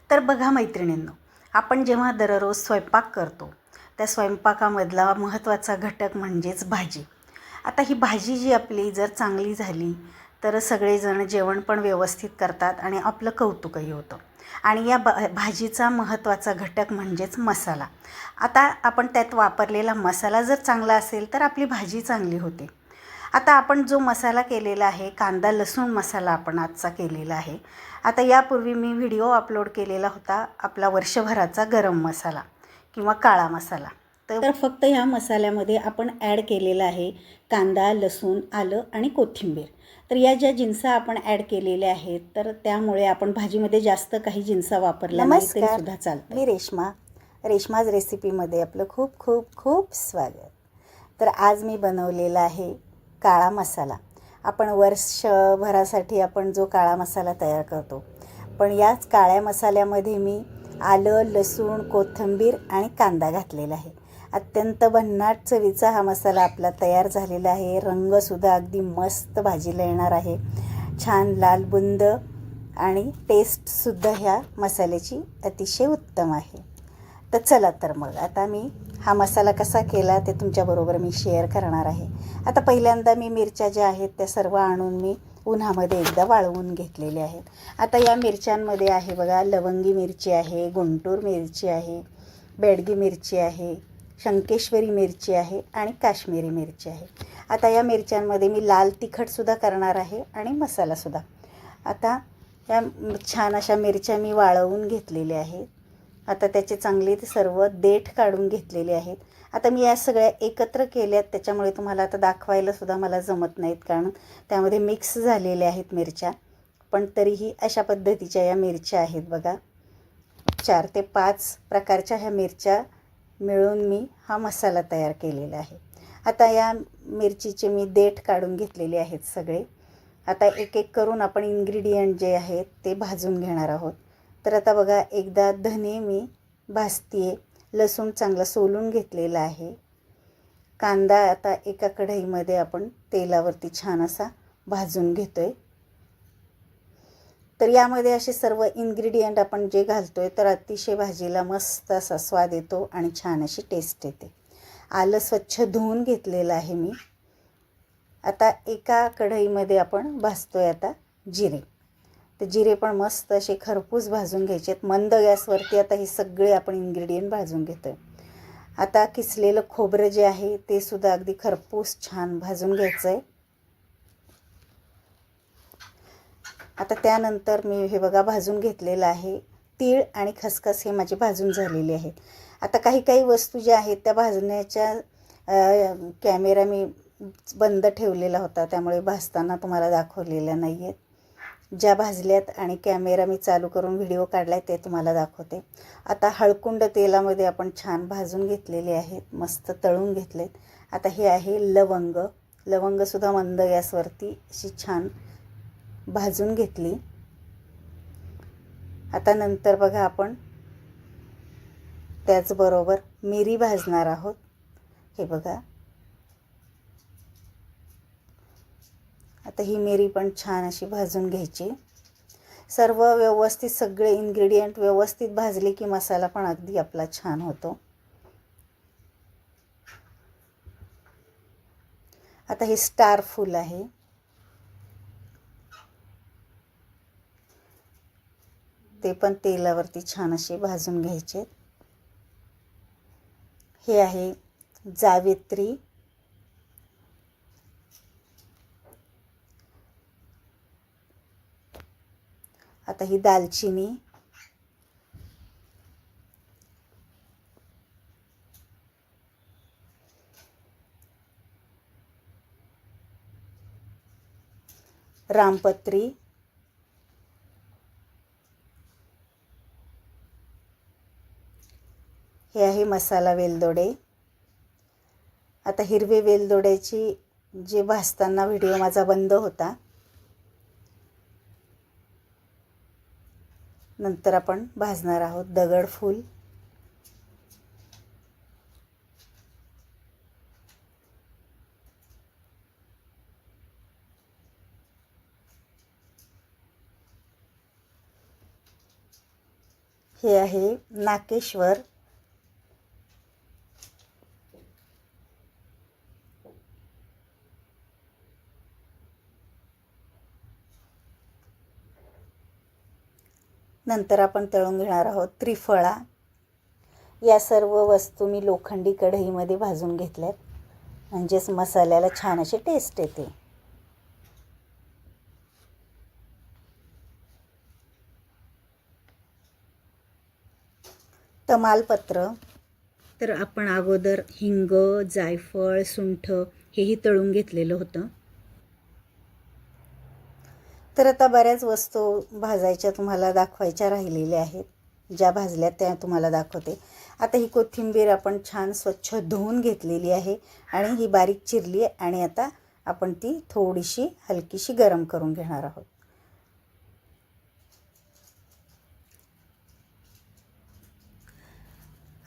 तर बघा मैत्रिणींनो, आपण जेव्हा दररोज स्वयंपाक करतो त्या स्वयंपाकामधला महत्त्वाचा घटक म्हणजेच भाजी. आता ही भाजी जी आपली जर चांगली झाली तर सगळेजण जेवण पण व्यवस्थित करतात आणि आपलं कौतुकही होतं. आणि या भाजीचा महत्त्वाचा घटक म्हणजेच मसाला. आता आपण त्यात वापरलेला मसाला जर चांगला असेल तर आपली भाजी चांगली होते. आता आपण जो मसाला केलेला आहे, कांदा लसूण मसाला आपण आजचा केलेला आहे. आता यापूर्वी मी व्हिडिओ अपलोड केलेला होता आपला वर्षभराचा गरम मसाला किंवा काळा मसाला. तर फक्त ह्या मसाल्यामध्ये आपण ॲड केलेला आहे कांदा, लसूण, आलं आणि कोथिंबीर. तर या ज्या जिन्सा आपण ॲड केलेल्या आहेत तर त्यामुळे आपण भाजीमध्ये जास्त काही जिन्सा वापरला नाही तरीसुद्धा चालतं. मी रेश्माज रेसिपीमध्ये आपलं खूप खूप खूप स्वागत. तर आज मी बनवलेला आहे काळा मसाला. आपण वर्षभरासाठी आपण जो काळा मसाला तयार करतो, पण याच काळ्या मसाल्यामध्ये मी आलं, लसूण, कोथिंबीर आणि कांदा घातलेला आहे. अत्यंत भन्नाट चवीचा हा मसाला आपला तयार झालेला आहे. रंगसुद्धा अगदी मस्त भाजीला येणार आहे, छान लालबुंद आणि टेस्टसुद्धा ह्या मसाल्याची अतिशय उत्तम आहे. तर चला तर मग आता मी हा मसाला कसा केला ते तुमच्याबरोबर मी शेअर करणार आहे. आता पहिल्यांदा मी मिरच्या ज्या आहेत त्या सर्व आणून मी उन्हामध्ये एकदा वाळवून घेतलेले आहेत. आता या मिरच्यांमध्ये आहे बघा, लवंगी मिरची आहे, गुंटूर मिरची आहे, बेडगी मिरची आहे, शंकेश्वरी मिरची आहे आणि काश्मीरी मिरची आहे. आता या मिरच्यांमध्ये मी लाल तिखटसुद्धा करणार आहे आणि मसालासुद्धा. आता या छान अशा मिरच्या मी वाळवून घेतलेल्या आहेत. आता त्याचे चांगले ते सर्व देठ काढून घेतलेले आहेत. आता मी या सगळ्या एकत्र केल्यात, त्याच्यामुळे तुम्हाला आता दाखवायलासुद्धा मला जमत नाहीत कारण त्यामध्ये मिक्स झालेल्या आहेत मिरच्या. पण तरीही अशा पद्धतीच्या या मिरच्या आहेत बघा. 4 ते 5 प्रकारच्या ह्या मिरच्या मिळून मी हा मसाला तयार केलेला आहे. आता या मिरचीचे मी देठ काढून घेतलेले आहेत सगळे. आता एक एक करून आपण इन्ग्रेडियंट जे आहेत ते भाजून घेणार आहोत. तर आता बघा, एकदा धने मी भाजते आहे, लसूण चांगला सोलून घेतलेला आहे, कांदा आता एका कढईमध्ये आपण तेलावरती छान असा भाजून घेतो आहे. तर यामध्ये असे सर्व इन्ग्रेडियंट आपण जे घालतो आहे तर अतिशय भाजीला मस्त असा स्वाद येतो आणि छान अशी टेस्ट येते. आलं स्वच्छ धुवून घेतलेलं आहे मी. आता एका कढईमध्ये आपण भाजतो आहे आता जिरे. तर जिरे पण मस्त असे खरपूस भाजून घ्यायचे आहेत मंद गॅसवरती. आता हे सगळे आपण इन्ग्रेडियंट भाजून घेतो आहे. आता किसलेलं खोबरं जे आहे ते सुद्धा अगदी खरपूस छान भाजून घ्यायचं आहे. आता त्यानंतर मी हे बघा भाजून घेतलेलं आहे. तीळ आणि खसखस हे माझे भाजून झालेले आहेत. आता काही काही वस्तू ज्या आहेत त्या भाजण्याच्या कॅमेरा मी बंद ठेवलेला होता, त्यामुळे भाजताना तुम्हाला दाखवलेल्या नाही आहेत. ज्या भाजल्यात आणि कॅमेरा मी चालू करून व्हिडिओ काढला आहे ते तुम्हाला दाखवते. आता हळकुंड तेलामध्ये आपण छान भाजून घेतलेले आहेत, मस्त तळून घेतलेत. आता हे आहे लवंगसुद्धा मंद गॅसवरती अशी छान भाजून घेतली. आता नंतर बघा आपण त्याचबरोबर मिरी भाजणार आहोत. हे बघा, आता ही मिरी पण छान अशी भाजून घ्यायची. सर्व व्यवस्थित सगळे इन्ग्रेडियंट व्यवस्थित भाजले की मसाला पण अगदी आपला छान होतो. आता हे स्टार फूल आहे, ते पण तेलावरती छान असे भाजून घ्यायचे. हे आहे जावित्री, आता ही दालचिनी, रामपत्री, हे आहे मसाला वेलदोडे. आता हिरवे वेलदोड्याची जे भाजताना व्हिडिओ माझा बंद होता, नंतर आपण भाजणार आहोत दगडफूल, हे आहे नाकेश्वर. नंतर आपण तळून घेणार आहोत त्रिफळा. या सर्व वस्तू मी लोखंडी कढईमध्ये भाजून घेतल्यात, म्हणजेच मसाल्याला छान अशी टेस्ट येते. तमालपत्र. तर आपण अगोदर हिंग, जायफळ, सुंठ हेही तळून घेतलेलं होतं. तर आता बऱ्याच वस्तू भाजायच्या तुम्हाला दाखवायच्या राहिलेल्या आहेत. ज्या भाजल्या त्या तुम्हाला दाखवते. आता ही कोथिंबीर आपण छान स्वच्छ धुवून घेतलेली आहे आणि ही बारीक चिरली आहे आणि आता आपण ती थोडीशी हलकीशी गरम करून घेणार आहोत.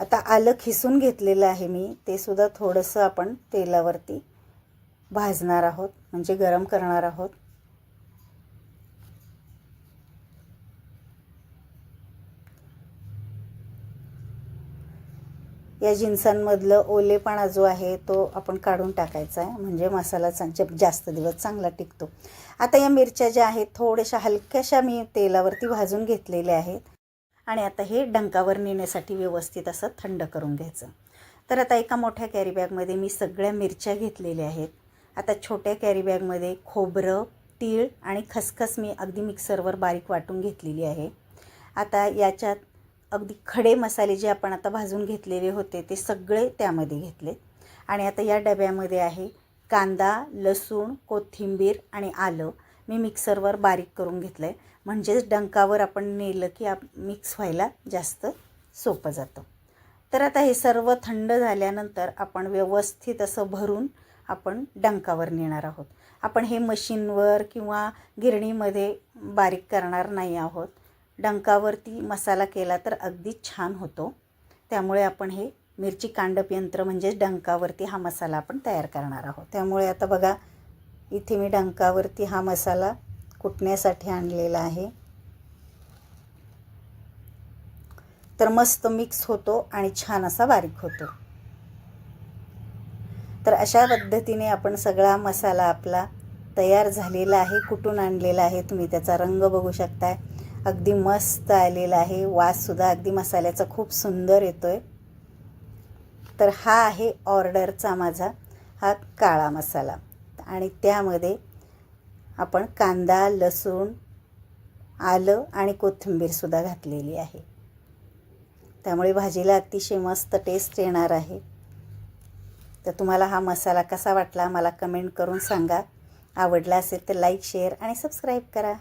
आता आलं खिसून घेतलेलं आहे मी, ते सुद्धा थोडंसं आपण तेलावरती भाजणार आहोत, म्हणजे गरम करणार आहोत. या जिन्सांमधलं ओलेपणा जो आहे तो आपण काढून टाकायचा आहे, म्हणजे मसाला जास्त दिवस चांगला टिकतो. आता या मिरच्या ज्या आहेत थोड्याशा हलक्याशा मी तेलावरती भाजून घेतलेल्या आहेत आणि आता हे डंकावर नेण्यासाठी व्यवस्थित असं थंड करून घ्यायचं. तर आता एका मोठ्या कॅरीबॅगमध्ये मी सगळ्या मिरच्या घेतलेल्या आहेत. आता छोट्या कॅरीबॅगमध्ये खोबरं, तीळ आणि खसखस मी अगदी मिक्सरवर बारीक वाटून घेतलेली आहे. आता याच्यात अगदी खडे मसाले जे आपण आता भाजून घेतलेले होते ते सगळे त्यामध्ये घेतले आणि आता या डब्यामध्ये आहे कांदा, लसूण, कोथिंबीर आणि आलं मी मिक्सरवर बारीक करून घेतलं आहे, म्हणजेच डंकावर आपण नेलं की मिक्स व्हायला जास्त सोपं जातं. तर आता हे सर्व थंड झाल्यानंतर आपण व्यवस्थित असं भरून आपण डंकावर नेणार आहोत. आपण हे मशीनवर किंवा गिरणीमध्ये बारीक करणार नाही आहोत. डंकावरती मसाला केला तर अगदी छान होतो. त्यामुळे आपण हे मिरची कांडप यंत्र म्हणजेच डंकावरती हा मसाला आपण तयार करणार आहोत. त्यामुळे आता बघा इथे मी डंकावरती हा मसाला कुटण्यासाठी आणलेला आहे. तर मस्त मिक्स होतो आणि छान असा बारीक होतो. तर अशा पद्धतीने आपण सगळा मसाला आपला तयार झालेला आहे, कुटून आणलेला आहे. तुम्ही त्याचा रंग बघू शकताय, अगदी मस्त आलेला आहे. वाससुद्धा अगदी मसाल्याचा खूप सुंदर येतोय. तर हा आहे ऑर्डरचा माझा हा काळा मसाला आणि त्यामध्ये आपण कांदा, लसूण, आलं आणि कोथिंबीरसुद्धा घातलेली आहे. त्यामुळे भाजीला अतिशय मस्त टेस्ट येणार आहे. तर तुम्हाला हा मसाला कसा वाटला मला कमेंट करून सांगा. आवडला असेल तर लाईक, शेअर आणि सबस्क्राईब करा.